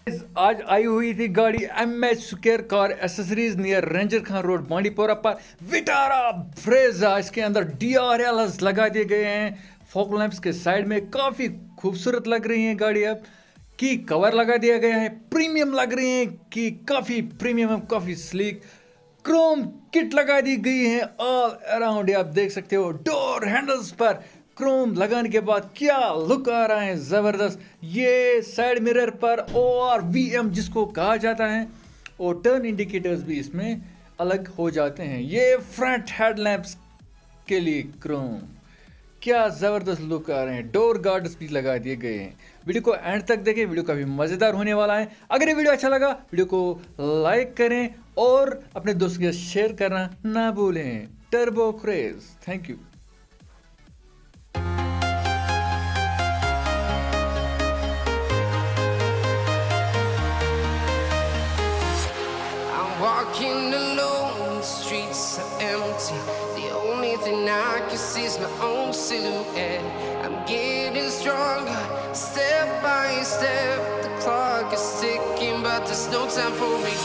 आज आई हुई थी गाड़ी MH square car accessories near ranger Khan road Bandipora पर विटारा ब्रेजा। इसके अंदर DRLs लगा दिए गए हैं। फॉग लैंप्स के साइड में काफ़ी खूबसूरत लग रही हैं गाड़ी। अब की कवर लगा दिया गया है, प्रीमियम लग रही है कि काफ़ी प्रीमियम, काफ़ी स्लीक। क्रोम किट लगा दी गई है ऑल अराउंड। आप देख सकते हो डोर हैंडल्स पर क्रोम लगाने के बाद क्या लुक आ रहा है, ज़बरदस्त। ये साइड मिरर पर ORVM जिसको कहा जाता है, और टर्न इंडिकेटर्स भी इसमें अलग हो जाते हैं। ये फ्रंट हेडलैम्प्स के लिए क्रोम, क्या ज़बरदस्त लुक आ रहे हैं। डोर गार्ड्स भी लगा दिए गए हैं। वीडियो को एंड तक देखें, वीडियो काफ़ी मज़ेदार होने वाला है। अगर ये वीडियो अच्छा लगा, वीडियो को लाइक करें और अपने दोस्तों के साथ शेयर करना ना भूलें। Turbo craze, thank you. Walking alone, the streets are empty. The only thing I can see is my own silhouette. I'm getting stronger, step by step. The clock is ticking, but there's no time for me.